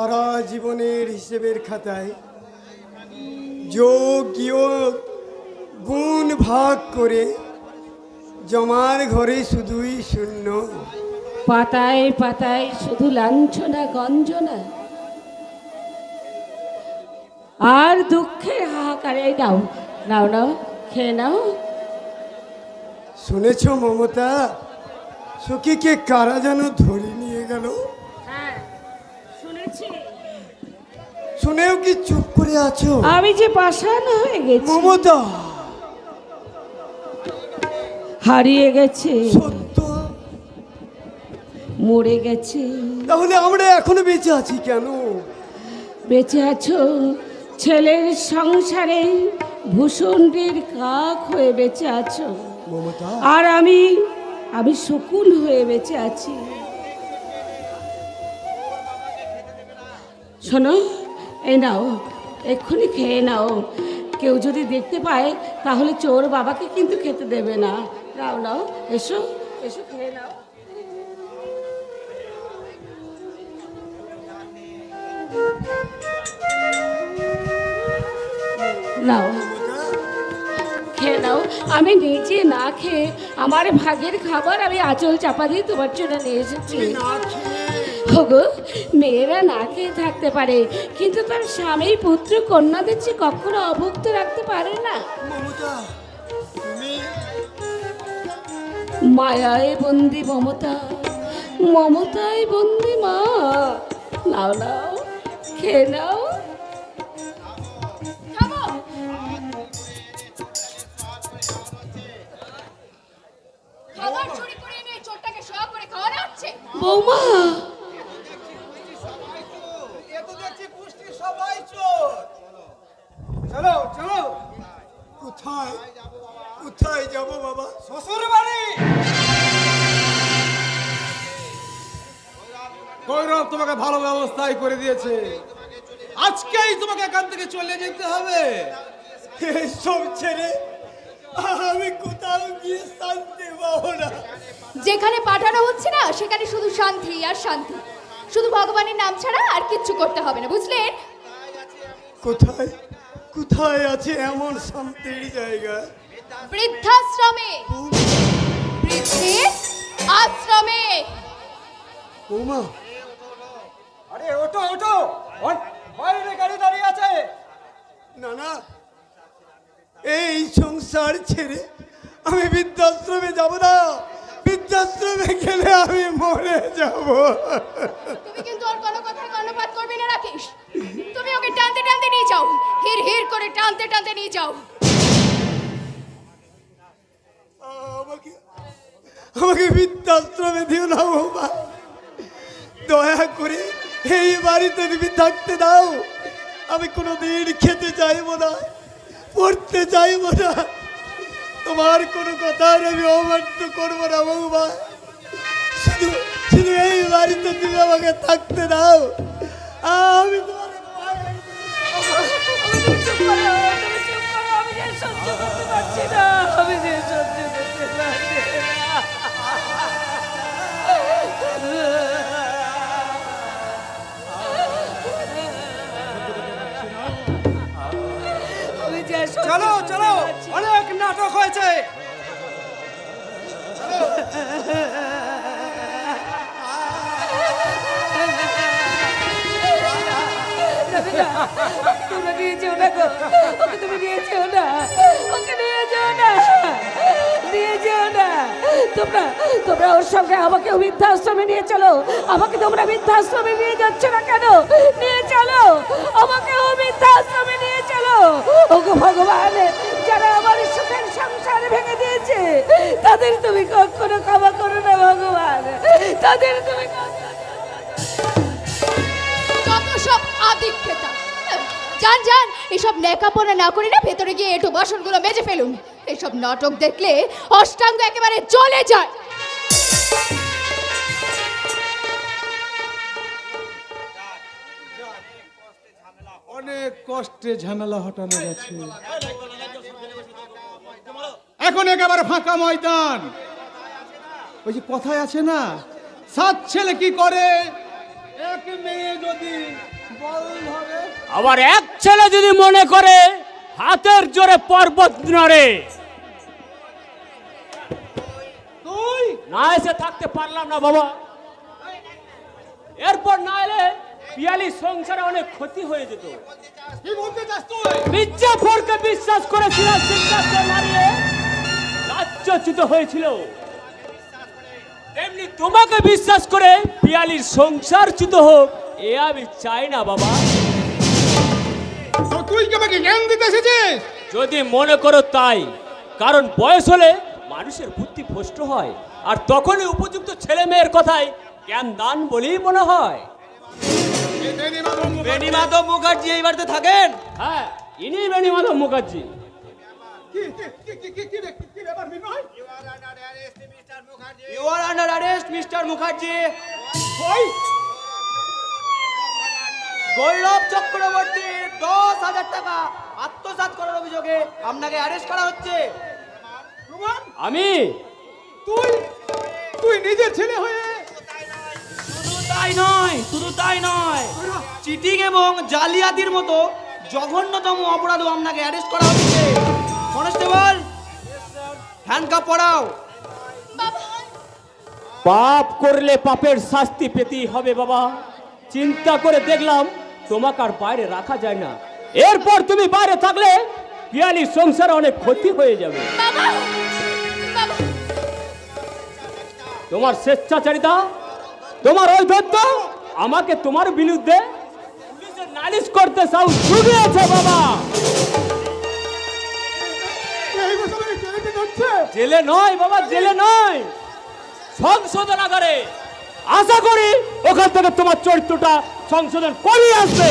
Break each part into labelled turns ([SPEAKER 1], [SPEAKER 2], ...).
[SPEAKER 1] সারা জীবনের হিসেবের খাতায় যোগ বিয়োগ গুণ ভাগ করে জমার ঘরে শুধুই শূন্য।
[SPEAKER 2] পাতায় পাতায় শুধু লাঞ্ছনা গঞ্জনা আর দুঃখের হাহাকারে। নাও নাও নাও, খেয়ে নাও।
[SPEAKER 1] শুনেছ মমতা, সখীকে কারা যেন ধরে নিয়ে গেল?
[SPEAKER 2] হ্যাঁ শুনেছি।
[SPEAKER 1] শুনেও কি চুপ করে আছো?
[SPEAKER 2] আমি যে পাষাণ হয়ে গেছি
[SPEAKER 1] মমতা।
[SPEAKER 2] হারিয়ে গেছে,
[SPEAKER 1] সত্য?
[SPEAKER 2] মরে গেছে।
[SPEAKER 1] তাহলে আমরা এখনো বেঁচে আছি কেন?
[SPEAKER 2] বেঁচে আছো ছেলের সংসারে ভূষণের কাক হয়ে বেঁচে আছো,
[SPEAKER 1] মমতা।
[SPEAKER 2] আর আমি শকুন হয়ে বেঁচে আছি। শোনো, এই নাও, এক্ষুনি খেয়ে নাও। কেউ যদি দেখতে পায় তাহলে চোর বাবাকে কিন্তু খেতে দেবে না। নাও নাও, এসো এসো, খেয়ে নাও। নাও খেয়ে নাও। আমি নিজে না খেয়ে আমার ভাগের খাবার আমি আঁচল চাপা দিয়ে তোমার জন্য নিয়ে এসেছি। হোগো, মেয়েরা না খেয়ে থাকতে পারে, কিন্তু তার স্বামী পুত্র কন্যাদের চেয়ে কখনো অভুক্ত রাখতে পারে না। মায়ায় বন্দি মমতা, মমতায় বন্দি মা। নাও নাও, খেয়ে নাও। বৌমা,
[SPEAKER 1] চলো চলো। কোথায় কোথায় যাবো বাবা? শ্বশুর বাড়ি।
[SPEAKER 3] গৌরব তোমাকে ভালো ব্যবস্থাই করে দিয়েছে, আজকেই তোমাকে এখান থেকে চলে যেতে হবে।
[SPEAKER 1] সব ছেড়ে আমি কোথাও গিয়ে শান্তি পাবো না।
[SPEAKER 4] যেখানে পাঠানো হচ্ছে না সেখানে শুধু শান্তি আর শান্তি, শুধু ভগবানের নাম ছাড়া আর কিচ্ছু করতে হবে না, বুঝলেন?
[SPEAKER 1] কোথায় কোথায় আছে এমন শান্তির জায়গা?
[SPEAKER 4] বৃদ্ধাশ্রমে, বৃদ্ধের আশ্রমে।
[SPEAKER 1] বৌমা,
[SPEAKER 3] আরে ওঠো ওঠো, বাইরে গাড়ি দাঁড়িয়ে আছে।
[SPEAKER 1] না না, এই সংসার ছেড়ে আমি বৃদ্ধাশ্রমে যাব না। বৃদ্ধাশ্রমে গেলে আমি মরে যাব।
[SPEAKER 4] তুমি কিন্তু ওর কোনো কথার কর্ণপাত করবি না রাকেশ। তুমি ওকে টানতে টানতে নিয়ে যাও, হির হির করে টানতে টানতে নিয়ে যাও।
[SPEAKER 1] আমাকে আমাকে বৃদ্ধাশ্রমে দিও না বৌমা, দয়া করে এই বাড়িতে তুমি থাকতে দাও। আমি কোনোদিন খেতে চাইবো না, পড়তে চাইবো না, তোমার কোনো কথার আমি অমান্য করবো না বৌমা। শুধু শুধু এই বাড়িতে তুমি আমাকে থাকতে দাও। আমি তোমার
[SPEAKER 3] চলো চলো, অনেক নাটক হয়েছে।
[SPEAKER 2] তোমরা নিয়ে যেও না গো, ওকে তুমি নিয়ে যেও না, ওকে নিয়ে যেও না, নিয়ে যেও না। তোমরা তোমরা ওর সঙ্গে আমাকে বৃদ্ধাশ্রমে নিয়ে চলো। আমাকে তোমরা বৃদ্ধাশ্রমে নিয়ে যাচ্ছ না কেন? নিয়ে চলো, আমাকে বৃদ্ধাশ্রমে নিয়ে চলো। ওগো ভগবান, যারা আমার সুখের সংসার ভেঙে দিয়েছে তাদের তুমি কখনো ক্ষমা করো না ভগবান, তাদের তুমি।
[SPEAKER 4] যত সব আদিক্ষেতা, যান যান, এসব ন্যাকাপনা না করে না ভেতরে গিয়ে এঁটো বাসনগুলো মেজে ফেলুন। এসব নাটক দেখলে অষ্টাঙ্গ একেবারে জ্বলে যায়।
[SPEAKER 3] অনেক কষ্টে ঝামেলা হটানো গেছে, এখন একেবারে ফাঁকা ময়দান। ওই যে কথায় আছে না, সাত ছেলে কি করে, এক মেয়ে যদি
[SPEAKER 5] আবার এক ছেলে যদি মনে করে হাতের জোরে পর্বত নড়ে,
[SPEAKER 3] তুই
[SPEAKER 5] না এসে থাকতে পারলাম না বাবা। এরপর না এলে পিয়ালি সংসারে অনেক ক্ষতি হয়ে যেত।
[SPEAKER 3] কি বলতে চাস তুই?
[SPEAKER 5] মির্জাফরকে বিশ্বাস করে সিরাজ সিংহাসন হারিয়ে রাজ্যচ্যুত হয়েছিল, তেমনি তোমাকে বিশ্বাস করে পিয়ালির সংসারচ্যুত হোক, এ আমি চাই না বাবা।
[SPEAKER 3] তো তুই কি আমাকে জ্ঞান দিতে এসেছিস?
[SPEAKER 5] যদি মনে করো তাই, কারণ বয়স হলে মানুষের বুদ্ধি ভ্রষ্ট হয়, আর তখনই উপযুক্ত ছেলে মেয়ের কথাই জ্ঞান দান বলেই মনে হয়।
[SPEAKER 1] বেণীমাধব মুখার্জি এই বাড়িতে থাকেন?
[SPEAKER 5] হ্যাঁ, ইনি বেণীমাধব মুখার্জি।
[SPEAKER 3] কি ব্যাপার Binoy?
[SPEAKER 1] You are under arrest mister Mukherjee.
[SPEAKER 3] ওই
[SPEAKER 1] গৌরব চক্রবর্তী 10,000 টাকা আত্মসাৎ করার অভিযোগে আপনাকে অ্যারেস্ট করা হচ্ছে।
[SPEAKER 3] প্রমাণ?
[SPEAKER 5] আমি
[SPEAKER 3] তুই নিজের ছেলে হয়ে
[SPEAKER 1] শুধু তাই নয়, চিটিং এবং জালিয়াতির মতো জঘন্যতম অপরাধও আপনাকে অ্যারেস্ট করা হচ্ছে। কনস্টেবল, হ্যান্ডকাপ পড়াও।
[SPEAKER 5] পাপ করলে পাপের শাস্তি পেতেই হবে বাবা। চিন্তা করে দেখলাম তোমাকে আর বাইরে রাখা যায় না। এরপর তুমি বাইরে থাকলে পিয়ালির সংসারে অনেক ক্ষতি হয়ে যাবে।
[SPEAKER 4] বাবা বাবা
[SPEAKER 5] তোমার স্বেচ্ছাচারিতা, তোমার ঔদ্ধত্য আমাকে তোমার বিরুদ্ধে পুলিশের নালিশ করতে সাহস জুগিয়েছে বাবা।
[SPEAKER 3] এই বছরে জেলে যাচ্ছে।
[SPEAKER 5] জেলে নয় বাবা, জেলে নয়, সংশোধনাগারে। আশা করি ওখান থেকে তোমার চরিত্রটা সংশোধন করিয়ে আসবে।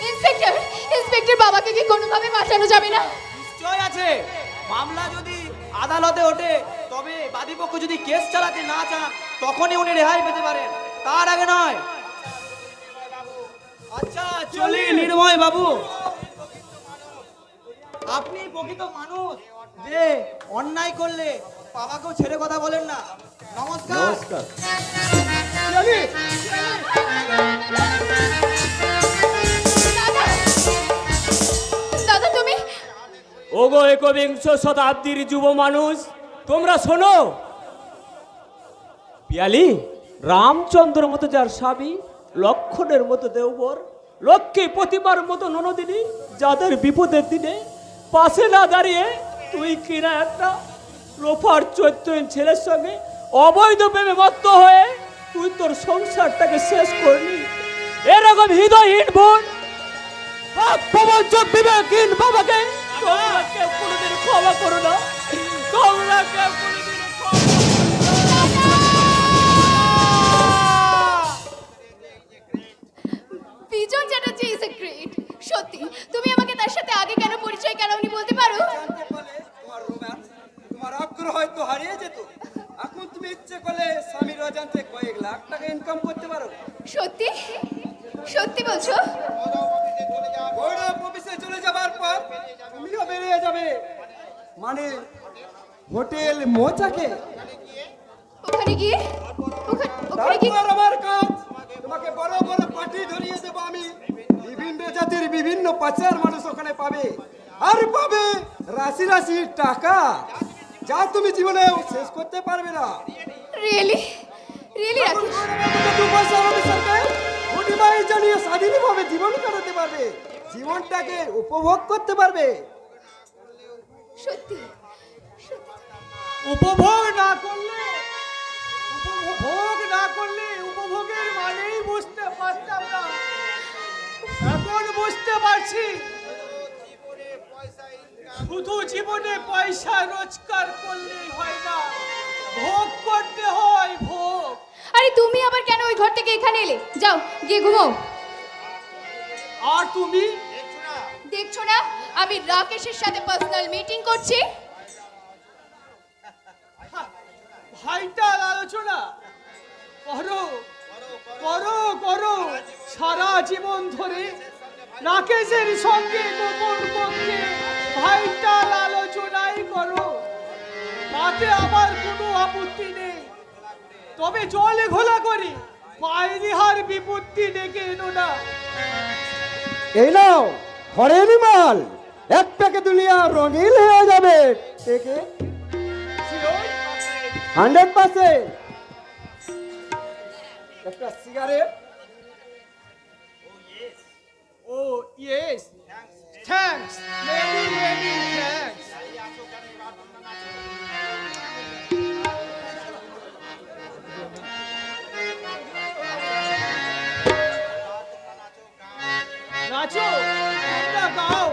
[SPEAKER 4] ইন্সপেক্টর ইন্সপেক্টর বাবাকে কি কোনোভাবে বাঁচানো যাবে না?
[SPEAKER 1] নিশ্চয় আছে। মামলা যদি আদালতে ওঠে, তবে বাদীপক্ষ যদি কেস চালাতে না চান, তখনই উনি রেহাই পেতে পারেন, তার আগে নয়। আচ্ছা চলি নির্ময় বাবু, আপনি প্রকৃত মানুষ যে অন্যায় করলে বাবাকেও ছেড়ে কথা বলেন না। নমস্কার।
[SPEAKER 5] নমস্কার।
[SPEAKER 4] দাদা দাদা তুমি
[SPEAKER 5] ওগো একবিংশ শতাব্দীর যুব মানুষ, তোমরা শোনো। পিয়ালি রামচন্দ্র মতো যার স্বামী, লক্ষণের মতো দেওবর, লক্ষ্মী প্রতিমার মতো ননদিনী, যাদের বিপদের দিনে পাশে না দাঁড়িয়ে তুই কিনা একটা লোফার চৈত্রহীন ছেলের সঙ্গে অবৈধ প্রেমে মত্ত হয়ে তুই তোর সংসারটাকে শেষ করলি। এরকম হৃদয়হীন বোন, প্রবঞ্চক বিবেকহীন বাবাকে তোমরা কেউ কোনোদিন ক্ষমা করো না। তোমরা কেউ কোনোদিন
[SPEAKER 4] বিজন চ্যাটার্জি ইজ এ গ্রেট। সত্যি তুমি আমাকে তার সাথে আগে কেন পরিচয় করাওনি বলতে পারো?
[SPEAKER 6] জানতে পারলে তোমার রোম্যান্স, তোমার আগ্রহ হয়তো হারিয়ে যেত। এখন তুমি ইচ্ছে করলে স্বামীর অজান্তে কয়েক লাখ টাকা ইনকাম করতে পারো।
[SPEAKER 4] সত্যি সত্যি বলছো?
[SPEAKER 6] গৌরব অফিসে চলে যাবার পর তুমিও বেরিয়ে যাবে, মানে হোটেল মোচাকে।
[SPEAKER 4] ওখানে গিয়ে ওখানে গিয়ে
[SPEAKER 6] তারপর আমার কাজ, তোমাকে বড় বড় পার্টি ধরিয়ে দেবো আমি। বিভিন্ন জাতির বিভিন্ন পাচার মানুষ ওখানে পাবে, আর পাবে রাশি রাশি টাকা, যা তুমি জীবনে শেষ করতে পারবে না।
[SPEAKER 4] Really really Rakesh?
[SPEAKER 6] জানিয়ে স্বাধীনভাবে জীবন কাটাতে পারবে, জীবনটাকে উপভোগ করতে পারবে।
[SPEAKER 4] সত্যি
[SPEAKER 3] উপভোগ না করলে উপভোগের মানেই বুঝতে পারতাম না, এখন বুঝতে পারছি। শুধু জীবনে পয়সা রোজগার করলেই হয় না, ভোগ করতে হয়, ভোগ।
[SPEAKER 4] আরে তুমি আবার কেন ওই ঘর থেকে এখানে এলে? যাও গিয়ে ঘুমাও।
[SPEAKER 3] আর তুমি
[SPEAKER 4] দেখছো না আমি রাকেশের সাথে পার্সোনাল মিটিং করছি?
[SPEAKER 3] ভাইটার আলোচনা করো করো করো, সারা জীবন ধরে রাকেশের সঙ্গে গোপন করতে ভাইটার আলোচনাই করো, তাতে আমার কোনো আপত্তি নেই। তবে জলে ঘোলা করি পায়রিহার বিপত্তি ডেকে এনো না।
[SPEAKER 6] এই নাও ঘরের মাল, এক প্যাকে দুনিয়া রঙিন হয়ে যাবে। থেকে 100% একটা cigarette.
[SPEAKER 3] Oh yes, thanks, many many thanks. নাচো, একটা গাও,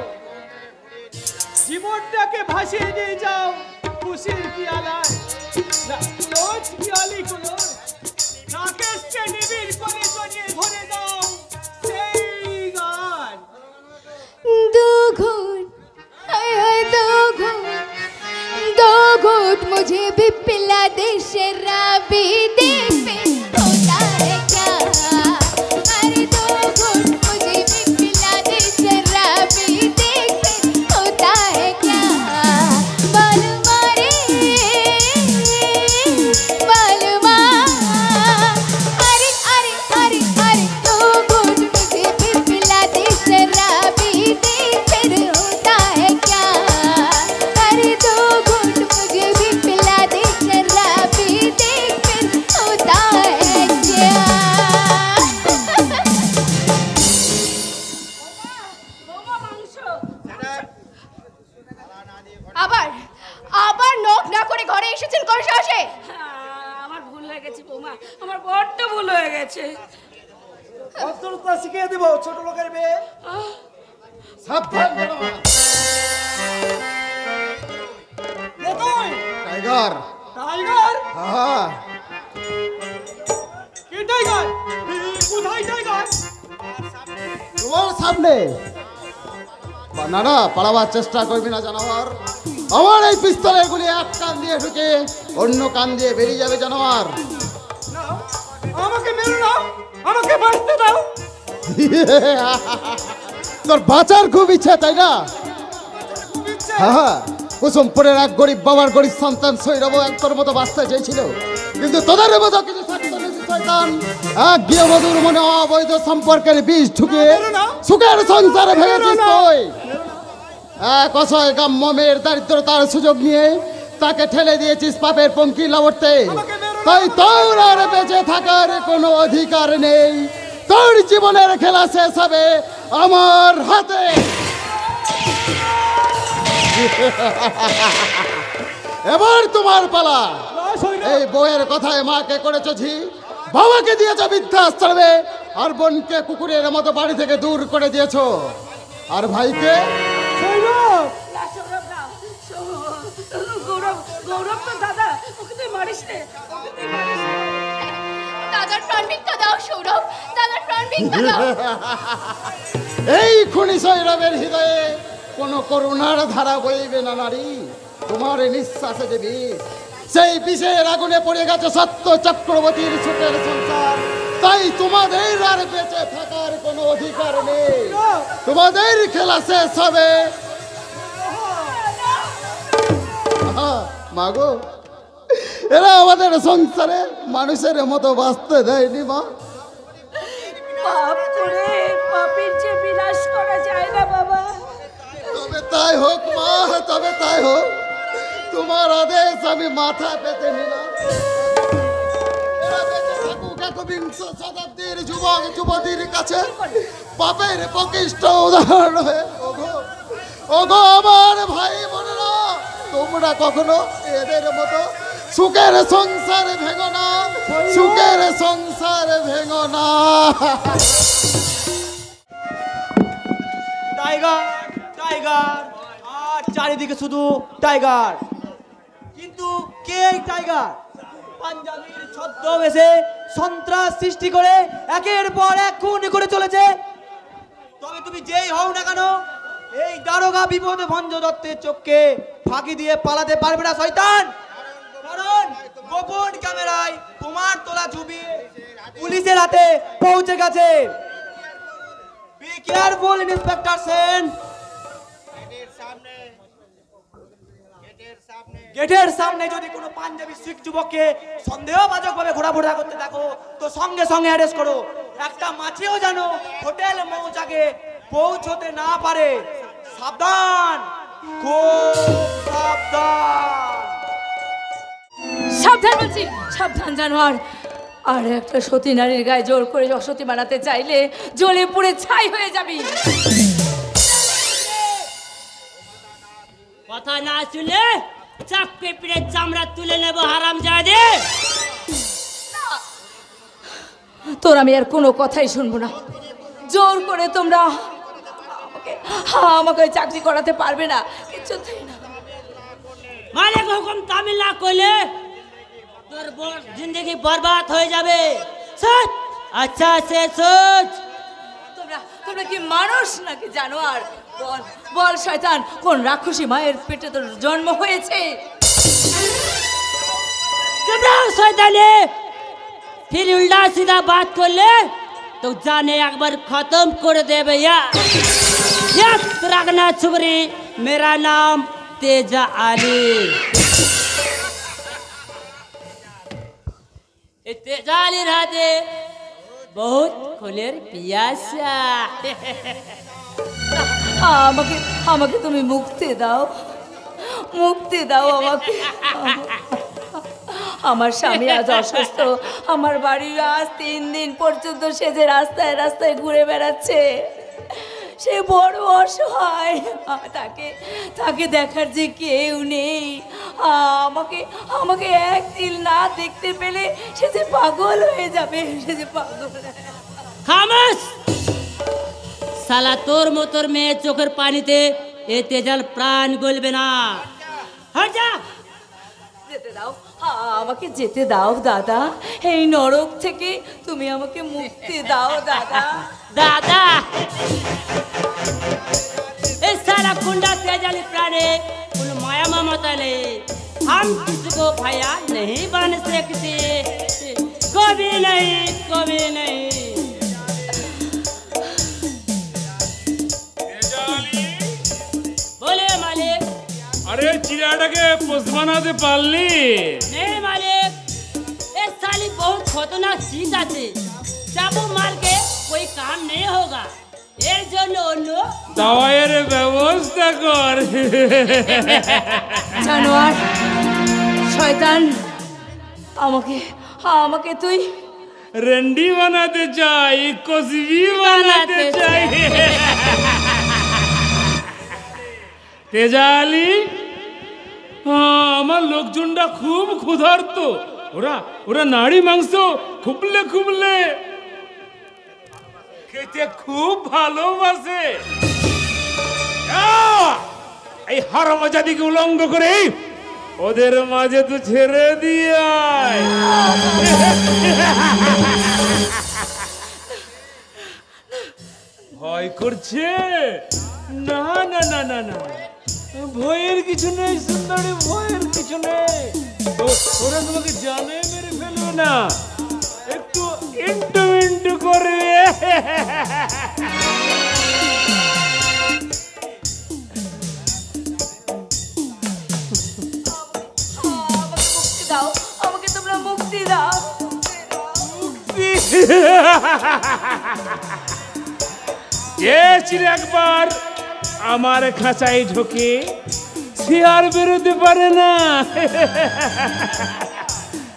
[SPEAKER 3] জীবনটাকে ভাসিয়ে নিয়ে যাও খুশির পিয়ালায়। ক্লোজ পিয়ালি ক্লোজ, রাকেশকে নিবিড় করে জড়িয়ে ধরে দাও সেই গান।
[SPEAKER 4] दो घूट हाय हाय दो घूट मुझे भी पिला दे शराबी दे फिर होता है क्या। अरे दो घूट मुझे भी पिला दे शराबी दे फिर होता है क्या। मालूमा रे मालूमा, अरे अरे अरे अरे दो घूट मुझे भी पिला दे शराबी दे फिर होता है क्या। अरे दो घूट मुझे भी पिला दे शराबी दे फिर होता है क्या।
[SPEAKER 2] বৌমা মাংস।
[SPEAKER 4] আবার আবার নক না করে ঘরে এসেছেন কোন সাহসে।
[SPEAKER 2] আমার ভুল হয়ে গেছে বৌমা, আমার বড্ড ভুল হয়ে গেছে।
[SPEAKER 6] ভদ্রতা শিখিয়ে দেব ছোট লোকের মেয়ে।
[SPEAKER 7] সাবধান ম্যাডাম। টাইগার।
[SPEAKER 3] টাইগার?
[SPEAKER 7] হ্যাঁ
[SPEAKER 3] কে টাইগার? কোথায় টাইগার?
[SPEAKER 7] তোমার সামনে। বানানা পালাবার চেষ্টা করবি না জানোয়ার। আমার এই পিস্তলের গুলি এক কান দিয়ে ঢুকে অন্য কান দিয়ে বেরিয়ে যাবে জানোয়ার।
[SPEAKER 3] না, আমাকে মেরো না, আমাকে বাঁচতে দাও।
[SPEAKER 7] তোর বাঁচার খুব ইচ্ছা তাই না? হ্যাঁ, কুসুমপুরের এক গরিব বাবার গরিব সন্তান সৈরব তোর মতো বাঁচতে চেয়েছিল, কিন্তু তোদের মতো কিছু শয়তান এক গৃহবধূর মনে অবৈধ সম্পর্কের বিষ ঢুকে সুখের সংসারে ভেঙেছিস তুই। এক অসহায় গ্রাম্য মেয়ের দারিদ্রতার সুযোগ নিয়ে তাকে ঠেলে দিয়েছিস পাপের পঙ্কি লাবড়তে। তাই তোর আর বেঁচে থাকার কোনো অধিকার নেই। তোর জীবনের খেলা শেষ হবে আমার হাতে। এবার তোমার পালা। এই বউয়ের কথায় মাকে করেছো ঝি, বাবাকে দিয়েছো বৃদ্ধাশ্রমে, আর বোনকে কুকুরের মতো বাড়ি থেকে দূর করে দিয়েছো, আর ভাইকে
[SPEAKER 2] না, সৌরভ না, গৌরব, গৌরব তো দাদা, ওকে তুই মারিস রে, ওকে তুই মারিস রে।
[SPEAKER 4] দাদার প্রাণ ভিক্ষা দাও সৌরভ, দাদার প্রাণ ভিক্ষা দাও।
[SPEAKER 7] এই খুনি সৈরবের হৃদয়ে কোনো করুণার ধারা বইবে না নারী। তোমার নিঃশ্বাসে যে বিষ, সেই বিষের আগুনে পড়ে গেছে সত্য চক্রবর্তীর সুখের সংসার। তাই তোমাদের আর বেঁচে থাকার কোনো অধিকার নেই। তোমাদের খেলা শেষ হবে। মাগো, এরা আমাদের সংসারে মানুষের মতো বাঁচতে দেয়নি মা।
[SPEAKER 2] পাপ করে পাপের যে বিনাশ করা যায় না বাবা।
[SPEAKER 7] তবে তাই হোক মা, তবে তাই হোক। তোমার আদেশ আমি মাথা পেতে নিলাম। এরা বেঁচে থাকুক একবিংশ শতাব্দীর যুবক যুবতীর কাছে পাপের প্রকৃষ্ট উদাহরণ হয়ে। ওগো, ওগো আমার ভাই বোনেরা, তোমরা কখনো এদের মতো সুখের সংসার ভেঙো না, সুখের সংসার ভেঙো না।
[SPEAKER 1] টাইগার, টাইগার, আর চারিদিকে শুধু টাইগার। কিন্তু কে এই টাইগার? পাঞ্জাবির ছদ্মবেশে সন্ত্রাস সৃষ্টি করে একের পর এক খুন করে চলেছে। তবে তুমি যেই হও না কেন, এই দারোগা বিপদে ভঞ্জ দত্তের চোখকে ফাঁকি দিয়ে পালাতে পারবে না শয়তান। কারণ গোপন ক্যামেরায় তোমার তোলা ছবি পুলিশের হাতে পৌঁছে গেছে। Be careful inspector Sen. গেটের সামনে গেটের সামনে যদি কোনো পাঞ্জাবি শিখ যুবককে সন্দেহবাজক ভাবে ঘোরাফেরা করতে দেখো তো সঙ্গে সঙ্গে অ্যারেস্ট করো। একটা মাছিও যেন হোটেল মৌচাকে পৌঁছতে না পারে। সাবধান, খুব সাবধান।
[SPEAKER 2] সাবধান বলছি, সাবধান জানোয়ার। আর একটা সতী নারীর গায়ে জোর করে অসতী বানাতে চাইলে জ্বলে পুড়ে ছাই হয়ে যাবি।
[SPEAKER 5] কথা না শুনে চাপকে পিড়ে চামড়া তুলে নেব হারামজাদে।
[SPEAKER 2] তোর আমি আর কোনো কথাই শুনবো না। জোর করে তোমরা আমাকে ওই চাকরি করাতে পারবে না, কিছুতেই না।
[SPEAKER 5] মালিক হুকুম তামিল না করলে তোর জিন্দগি বরবাদ হয়ে যাবে। সোচ, আচ্ছা সে সোচ।
[SPEAKER 2] তোমরা কি মানুষ নাকি জানোয়ার? বল বল শয়তান, কোন রাক্ষসী মায়ের পেটে তোর জন্ম হয়েছে?
[SPEAKER 5] শয়তানে फिर उल्टा सीधा बात कर ले तो जाने एक बार खत्म कर दे भैया। याद रखना छुगरी, मेरा नाम तेजा आली। तेजा आली रहते बहुत खुलेर पियासा।
[SPEAKER 2] আমাকে আমাকে তুমি মুক্তি দাও, মুক্তি দাও আমাকে। আমার স্বামী আজ অসুস্থ, আমার বাড়ি আজ 3 দিন পর্যন্ত সে যে রাস্তায় রাস্তায় ঘুরে বেড়াচ্ছে, সে বড় অসহায়। তাকে দেখার যে কেউ নেই। আমাকে আমাকে একদিন না দেখতে পেলে সে যে পাগল হয়ে যাবে, সে যে পাগল।
[SPEAKER 5] খামোশ শালা, তোর মতর মেয়ে চোখের পানিতে এ তেজাল প্রাণ গলবে না। হট যা,
[SPEAKER 2] যেতে দাও, আমাকে যেতে দাও দাদা। এই নরক থেকে তুমি আমাকে মুক্তি দাও দাদা।
[SPEAKER 5] दादा इस सारा कुंडा तेजाली प्राणी कुल माया ममता ले हम किसी को भया नहीं बन सकते, कभी नहीं, कभी नहीं। बोले मालिक।
[SPEAKER 8] अरे चिड़ियाटा के पोस्टमाना दे पालनी
[SPEAKER 5] नहीं मालिक, इस साली बहुत खतरनाक चीज आते, चाबू मार के कोई काम नहीं होगा। এর জন্য অন্য
[SPEAKER 8] দাওয়ায়ের ব্যবস্থা কর।
[SPEAKER 2] জানোয়ার শয়তান, আমাকে আমাকে তুই
[SPEAKER 8] রেন্ডি বানাতে চাই, কসবি বানাতে চাই। তেজালি, আমার লোকজনটা খুব ক্ষুধার্ত। ওরা ওরা নাড়ি মাংস খুবলে খুবলে খেতে খুব ভালোবাসে। এই হারামজাদিকে উলঙ্গ করে ওদের মাঝে তো ছেড়ে দিয়ে ভয় করছে? না না না না না, ভয়ের কিছু নেই সুন্দরী, ভয়ের কিছু নেই। ওরা তোমাকে জানে মেরে ফেলবে না, একটু ইন্টু ইন্টু করবে।
[SPEAKER 2] মুক্তি দাও, আমাকে তোমরা মুক্তি দাও।
[SPEAKER 8] চেয়েছিল একবার আমার খাঁচায় ঢোকে, সে আর বেরোতে পারে না।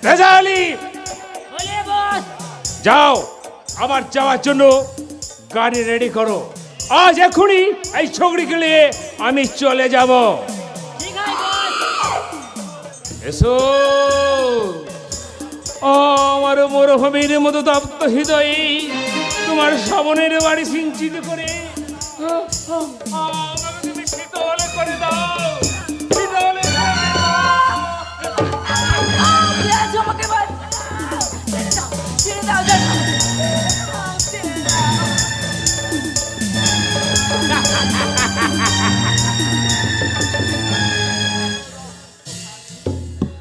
[SPEAKER 8] তেজালি,
[SPEAKER 5] বলে বস।
[SPEAKER 8] যাও আমার যাওয়ার জন্য গাড়ি রেডি করো। আজ এখনই এই ছগড়িকে নিয়ে আমি চলে যাব।
[SPEAKER 5] ঠিক আছে বস।
[SPEAKER 8] এসো আমার মরুভূমির মতো তপ্ত হৃদয়ে তোমার শ্রাবণের বাড়ি সিঞ্চিত করে আমাকে তুমি শীতল করে দাও, শীতল করে দাও।
[SPEAKER 2] আমাকে ছেড়ে দাও, ছেড়ে দাও।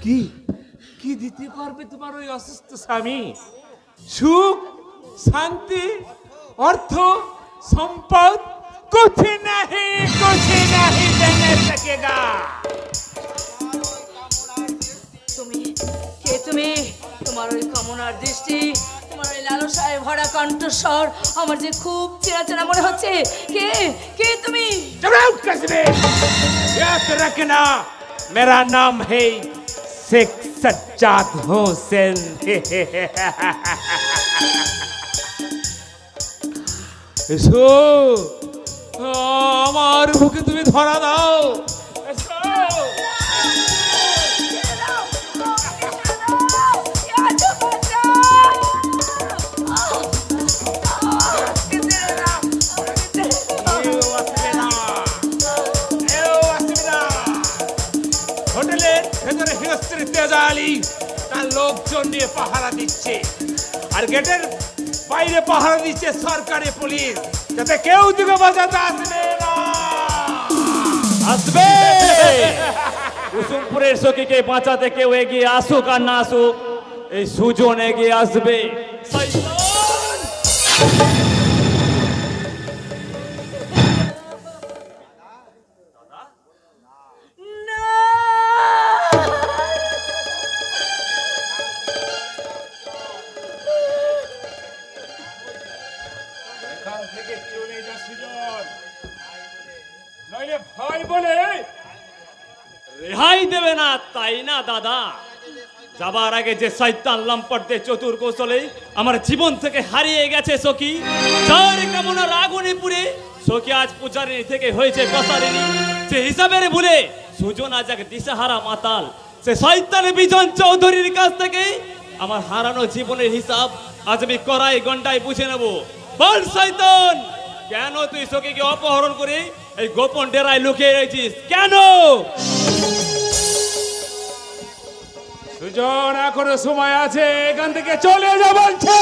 [SPEAKER 8] কি কি দিতে পারবে তোমার ওই অসুস্থ স্বামী? সুখ, শান্তি, অর্থ, সম্পদ कुछ नहीं देने सकेगा।
[SPEAKER 2] তুমি তোমার ওই কামনার দৃষ্টি, তোমার ওই লালসায় ভরা কণ্ঠস্বর আমার যে খুব চেনা চেনা মনে হচ্ছে। কে কে তুমি?
[SPEAKER 8] याद रखना मेरा नाम है शेख सज्जाद हुसैन। এসো আমার বুকে তুমি ধরা দাও। এসো হোটেলের ভেতরে হিরস্ত্রী তেজালি তার লোকজন নিয়ে পাহারা দিচ্ছে, আর গেটের বাইরে পাহারা দিচ্ছে সরকারি পুলিশ, যাতে কেউ দিকে বাঁচাতে আসবে না।
[SPEAKER 5] আসবে কুসুমপুরের সখীকে বাঁচাতে কেউ এগিয়ে আসুক আর না আসুক, এই সুজন এগিয়ে আসবে।
[SPEAKER 8] এখান থেকে চলে যা সুজন, নইলে ভয় বলে
[SPEAKER 5] রেহাই দেবে না, তাই না দাদা? যাবার আগে যে শয়তান লম্পটদের চতুর কৌশলে আমার জীবন থেকে হারিয়ে গেছে সখী, যার কামনার আগুনে পুড়ে সখী আজ পূজারিনী থেকে হয়েছে কসারিনী, সে হিসাবের ভুলে সুজন আজ এক দিশাহারা মাতাল। সে শয়তান বিজন চৌধুরীর কাছ থেকে আমার হারানো জীবনের হিসাব আজ আমি কড়াই গন্ডায় বুঝে নেব। বল শয়তান, কেন তুই সখীকে অপহরণ করে এই গোপন ডেরায় লুকিয়ে রেখেছিস কেন?
[SPEAKER 8] সুজন এখনো সময় আছে, এখান থেকে চলে যা বলছে।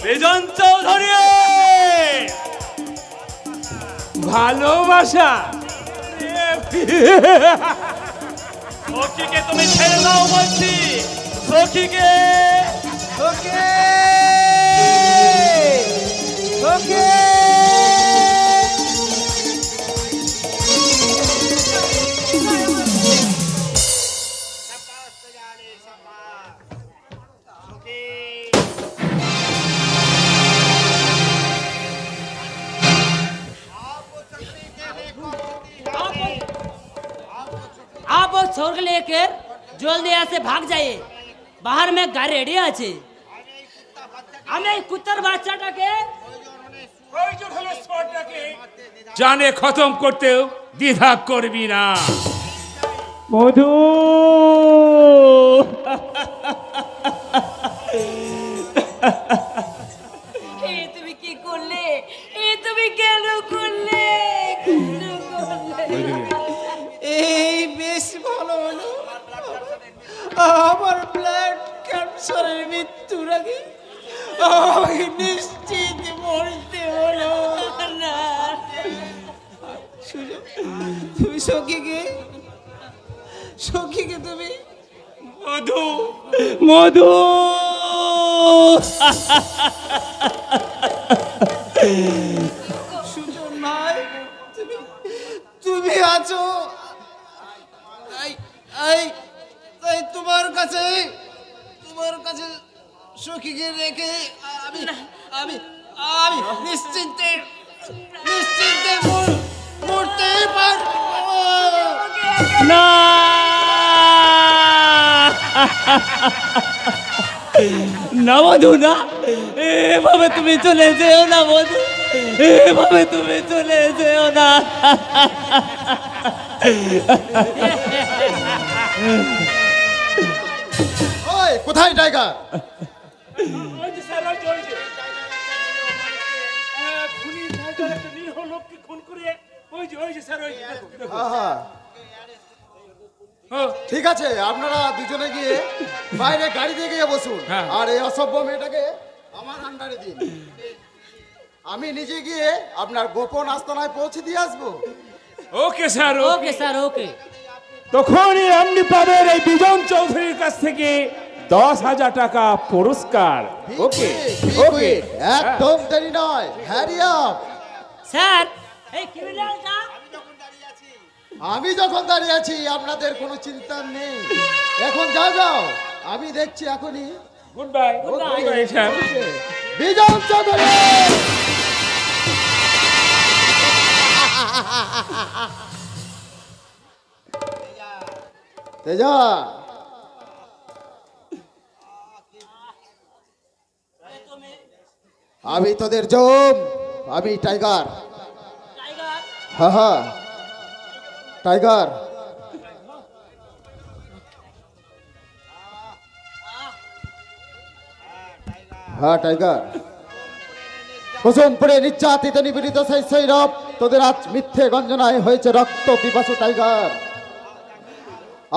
[SPEAKER 5] বিজন চৌধুরী,
[SPEAKER 8] ভালোবাসা
[SPEAKER 5] সখীকে তুমি ছেড়ে দাও বলছি, সখীকে।
[SPEAKER 1] ওকে ওকে
[SPEAKER 9] आप वो छोड़ के लेकर जल्दी यहाँ से भाग जाइए, बाहर में गाड़ी रेडी আছে। हमें कुत्तर বাচ্চাটাকে
[SPEAKER 8] জানে খতম করতেও দ্বিধা করবি না।
[SPEAKER 5] মধু
[SPEAKER 2] তুমি কি করলে? তুমি কেন করলে?
[SPEAKER 1] এই বেশ ভালো হলো। আমার ব্লাড ক্যান্সারের মৃত্যুর আগে আমাকে নিশ্চিত মরতে হলো না। তুমি সখীকে তুমি
[SPEAKER 5] মধু মধু
[SPEAKER 1] সুজন ভাই, তুমি আছো, তাই তোমার কাছে সখীকে রেখে আমি আমি আমি নিশ্চিন্তে মরতে পারবো
[SPEAKER 5] না। না মধু না, এভাবে তুমি চলে যেও না মধু, এভাবে তুমি চলে যেও না।
[SPEAKER 7] ওই কোথায় টাইগার? ঠিক আছে, আপনারা দুজনে গিয়ে বাইরে গাড়ি দিয়ে গিয়ে বসুন, আর এই অসভ্য মেয়েটাকে আমার আন্ডারে দিন। আমি নিজে গিয়ে আপনার গোপন আস্তানায় পৌঁছে দিয়ে আসবো।
[SPEAKER 8] ওকে স্যার,
[SPEAKER 9] ওকে স্যার, ওকে।
[SPEAKER 8] তখনই আপনি পাবেন এই বিজন চৌধুরীর কাছ থেকে 10,000 টাকা পুরস্কার। ওকে ওকে,
[SPEAKER 7] একদম দেরি নয়, হ্যারি আপ।
[SPEAKER 9] স্যার এই ক্রিমিনালটা
[SPEAKER 7] আমি যখন দাঁড়িয়ে আছি আপনাদের কোনো চিন্তা নেই। এখন যাও যাও, আমি দেখছি এখনই।
[SPEAKER 8] Good bye.
[SPEAKER 7] বিজন চৌধুরী, তেজা, আমি তোদের জম, আমি টাইগার। হ্যাঁ হ্যাঁ টাইগার। হ্যাঁ টাইগার। কুসুম পড়ে নির্যাতিত নিপীড়িত সেই সৈরব তোদের আজ মিথ্যে গঞ্জনায় হয়েছে রক্ত পিপাসু টাইগার।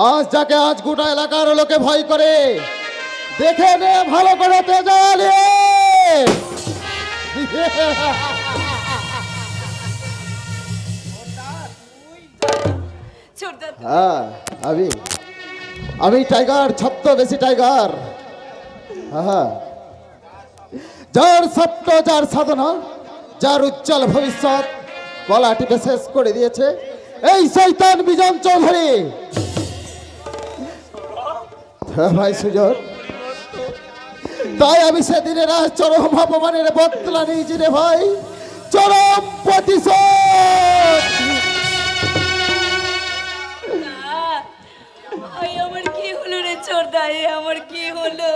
[SPEAKER 7] আজ যাকে আজ গোটা এলাকার লোকে ভয় করে, দেখে নে ভালো করে তেজালে। হ্যাঁ আমি টাইগার, ছদ্মবেশী টাইগার। হ্যাঁ, যার স্বপ্ন, যার সাধনা, যার উজ্জ্বল ভবিষ্যৎ গলা টিপে শেষ করে দিয়েছে এই শয়তান বিজন চৌধুরী। হ্যাঁ ভাই সুজন, তাই আমি সেদিনের আজ চরম অপমানের বদলা নিয়েছি রে ভাই, চরম প্রতিশোধ।
[SPEAKER 2] আমার কি হলো রে চোরদাই, আমার কি হলো?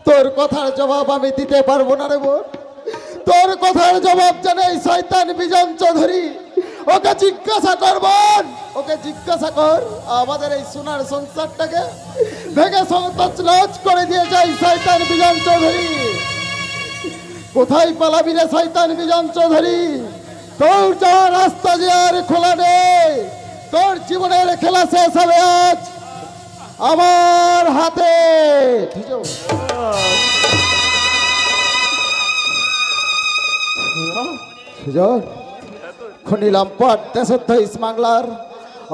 [SPEAKER 7] তোর কথার জবাব আমি দিতে পারবো না রে বোন। তোর কথার জবাব জানে এই শয়তান বিজন চৌধুরী। ওকে জিজ্ঞাসা কর বোন, ওকে জিজ্ঞাসা কর। আমাদের এই সোনার সংসারটাকে ভেঙে তছনছ করে দিয়ে যায় শয়তান বিজন চৌধুরী। কোথায় পালাবি রে শয়তান বিজন চৌধুরী? তোর যাওয়ার রাস্তা যে আর খোলা নেই। তোর জীবনের খেলা শেষ হবে আজ আমার হাতে। সুজন, খনি লম্পট দেশোদ্দেশ বাংলার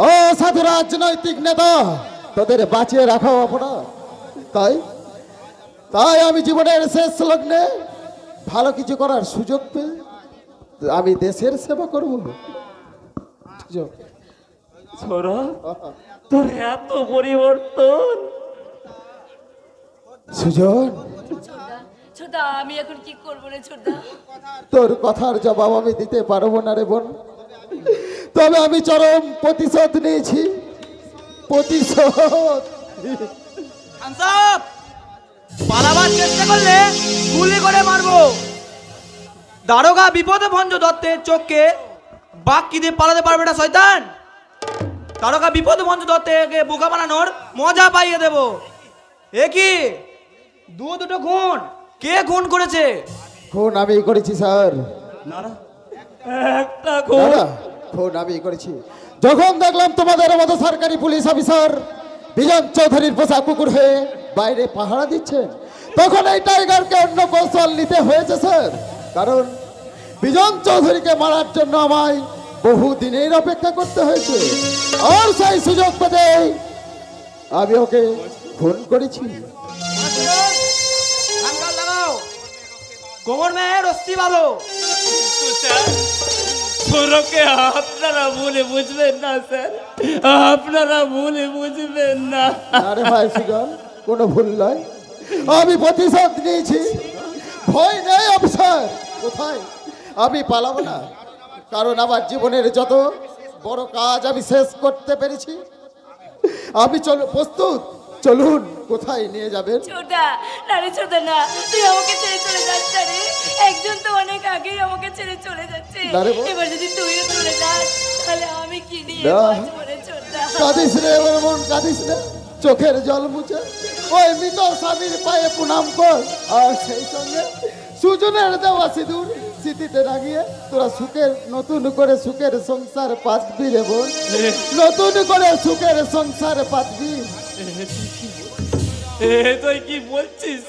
[SPEAKER 7] অসাধু রাজনৈতিক নেতা তোদের বাঁচিয়ে রাখা অপরাধ। তাই আমি জীবনের শেষ লগ্নে ভালো কিছু করার সুযোগ পেয়ে আমি দেশের সেবা করব।
[SPEAKER 5] ছোড়া, তোর এত পরিবর্তন।
[SPEAKER 7] সুজন,
[SPEAKER 2] ছোটদা আমি এখন কি করবো রে ছোটদা?
[SPEAKER 7] তোর কথার জবাব আমি দিতে পারবো না রে বোন, তবে আমি চরম প্রতিশোধ নিয়েছি। প্রতিশোধ।
[SPEAKER 3] পালাবার চেষ্টা করলে গুলি করে মারবো। দারোগা বিপদে ভঞ্জ দত্তের চোখকে বাঘ কি দিয়ে পালাতে পারবে না শয়তান। দারোগা বিপদে ভঞ্জ দত্তকে বোকা বানানোর মজা পাইয়ে দেব। এ কি দুটো খুন? কে খুন করেছে?
[SPEAKER 7] খুন আমি করেছি স্যার।
[SPEAKER 5] একটা খুন
[SPEAKER 7] খুন আমি করেছি। যখন দেখলাম তোমাদের মতো সরকারি পুলিশ অফিসার বিজন চৌধুরীর পোষা কুকুর হয়ে বাইরে পাহারা দিচ্ছেন, তখন এই টাইগারকে অন্য কৌশল নিতে হয়েছে স্যার। কারণ বিজন চৌধুরীকে মারার জন্য আমায় বহু দিনের অপেক্ষা করতে হয়েছে, আর সেই সুযোগ পেতে আমি ওকে খুন করেছি।
[SPEAKER 3] কোমর মেয়ে রস্তি ভালো।
[SPEAKER 5] ছোড়কে আপনারা ভুলে বুঝবেন না স্যার, আপনারা ভুলে বুঝবেন না।
[SPEAKER 7] আরে ভাই সুজন, কোনো ভুল নয়, আমি প্রতিশোধ নিয়েছি। ভয় নেই অফিসার। কোথায়? আমি পালাবো না, কারণ আমার জীবনের যত বড় কাজ আমি শেষ করতে পেরেছি। আমি প্রস্তুত। চলুন, কোথায় নিয়ে যাবেন?
[SPEAKER 2] ছোটদা না রে ছোটদা না, তুই আমাকে ছেড়ে চলে যাচ্ছে রে। একজন তো অনেক আগেই আমাকে ছেড়ে চলে যাচ্ছে, এবার যদি তুইও চলে যাস তাহলে আমি কি নিয়ে বাঁচবো রে ছোটদা?
[SPEAKER 7] কাঁদিস রে আমার মন, কাঁদিস রে। চোখের জল মুছে ওই মৃত স্বামীর পায়ে প্রণাম কর, আর সেই সঙ্গে সুজনের দেওয়া সিঁদুর স্মৃতিতে রাখিয়ে তোরা সুখের নতুন করে সুখের সংসার পাতবি রে বোন, নতুন করে সুখের সংসার পাতবি।
[SPEAKER 5] তুই কি বলছিস?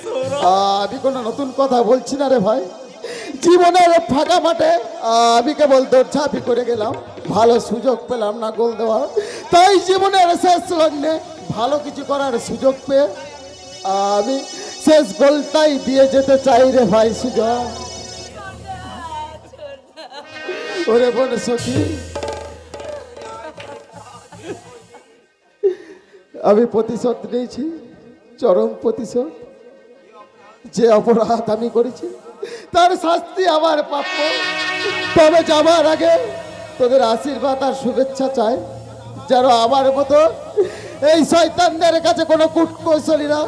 [SPEAKER 7] আমি কোনো নতুন কথা বলছি না রে ভাই। জীবনের ফাঁকা মাঠে আমি কেবল দৌড়ঝাঁপি করে গেলাম, ভালো সুযোগ পেলাম না গোল দেওয়ার। তাই জীবনের শেষ লগ্নে ভালো কিছু করার সুযোগ পেয়ে আমি শেষ গোলটাই দিয়ে যেতে চাই রে ভাই সুজন। ওরে বোন সখী, আমি প্রতিশোধ নিয়েছি, চরম প্রতিশোধ। যে অপরাধ আমি করেছি তার শাস্তি আমার প্রাপ্য। তবে যাবার আগে তোদের আশীর্বাদ আর শুভেচ্ছা চাই, যেন আমার মতো এই শয়তানদের কাছে কোনো কূটকৌশলীরা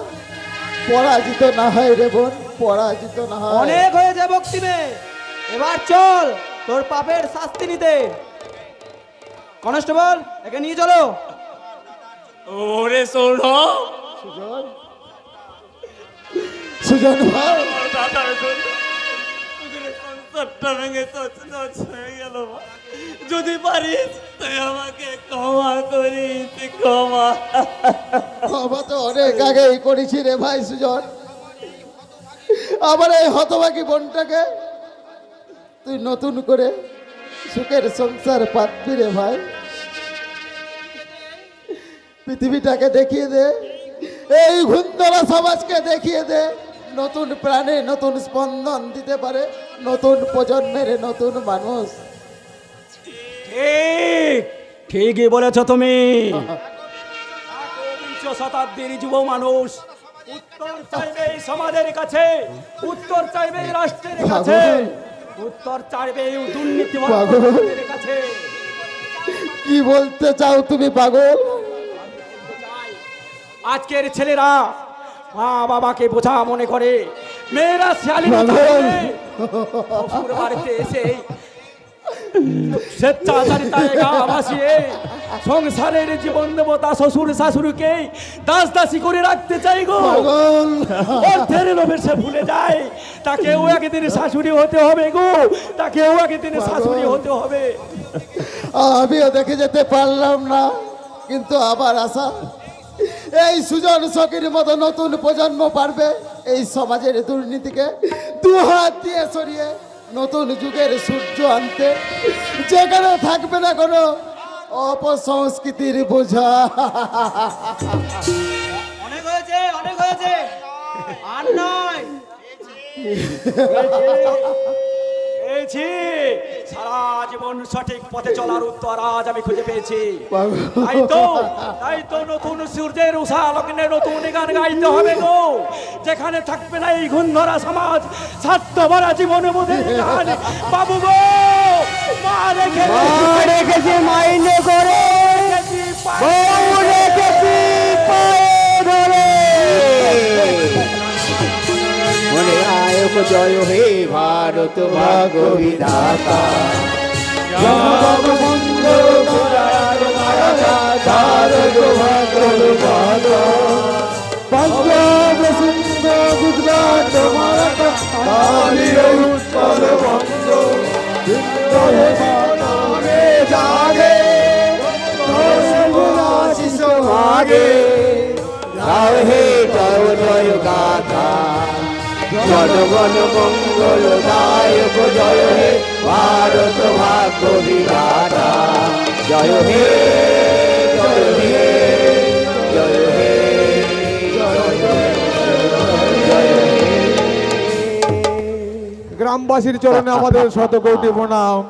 [SPEAKER 7] পরাজিত না হয় রে বোন, পরাজিত না হয়।
[SPEAKER 3] অনেক হয়েছে বক্তিমে, এবার চল তোর পাপের শাস্তি নিতে। কনস্টেবল, একে নিয়ে চলো।
[SPEAKER 8] ওরে শোন,
[SPEAKER 7] সুজন, সুজন ভাই,
[SPEAKER 8] আমার দাদার জন্য তোদের সংসারটা ভেঙে তছনছ হয়ে গেল। যদি পারিস তুই আমাকে ক্ষমা করিস, ক্ষমা।
[SPEAKER 7] ক্ষমা তো অনেক আগেই করেছি রে ভাই সুজন। আবার এই হতভাগী বোনটাকে তুই নতুন করে সুখের সংসার পাতবি রে ভাই। পৃথিবীটাকে দেখিয়ে দে, এই ঘুন্তরা সমাজকে দেখিয়ে দে, নতুন প্রাণে নতুন স্পন্দন দিতে পারে নতুন প্রজন্মের নতুন মানুষ।
[SPEAKER 5] ঠিক ঠিকই বলেছ তুমি। বিংশ শতাব্দীর যুব মানুষ উত্তর চাইবে এই সমাজের কাছে, উত্তর চাইবে এই রাষ্ট্রের কাছে, উত্তর চাইবে এই দুর্নীতিবাদের কাছে।
[SPEAKER 7] কি বলতে চাও তুমি পাগল?
[SPEAKER 5] আজকের ছেলেরা মা বাবাকে বোঝা মনে করে, মেয়েরা শালী শ্বশুর বাড়িতে এসে স্বেচ্ছাচারিতায় গা ভাসিয়ে সংসারের জীবন দেবতা শ্বশুর শাশুড়িকে দাস দাসী করে রাখতে চাই গো। অর্থের লোভে সে ভুলে যায় তাকেও একদিন শাশুড়ি হতে হবে গো, তাকেও একদিন শাশুড়ি হতে হবে।
[SPEAKER 7] আমিও দেখে যেতে পারলাম না, কিন্তু আবার আশা এই সুজন সখীর মতো নতুন প্রজন্ম পারবে এই সমাজের দুর্নীতিকে দু হাত দিয়ে সরিয়ে নতুন যুগের সূর্য আনতে, যেখানে থাকবে না কোনো অপসংস্কৃতির বোঝা।
[SPEAKER 3] অনেক হয়েছে, অনেক হয়েছে, আর নয়।
[SPEAKER 5] পেয়েছি, সারা জীবন সঠিক পথে চলার উত্তর আজ আমি খুঁজে পেয়েছি। তাই তো নতুন সূর্যের উষা লগ্নে নতুন গান গাইতে হবে গো, যেখানে থাকবে না এই ঘুণধরা সমাজ, স্বার্থ ভরা জীবন বোধের গান। বাবু গো, মা রেখেছে মাইনে করে, বউ রেখেছি পায়ে ধরে।
[SPEAKER 10] মনে আয়ক জয় হে ভারত ভাগ্য বিধাতা,
[SPEAKER 7] পঞ্জাব সিন্ধ গুজরাট মারাঠা উত্তর বঙ্গ
[SPEAKER 10] জাগে ভাগে গাও হে জয় জয় গাথা, জনগণ মঙ্গল দায়ক জয় হে ভারত ভাগ্য বিধাতা। জয় হে জয় হে জয় হে জয় হে।
[SPEAKER 11] গ্রামবাসীর চরণে আমাদের শতকোটি প্রণাম।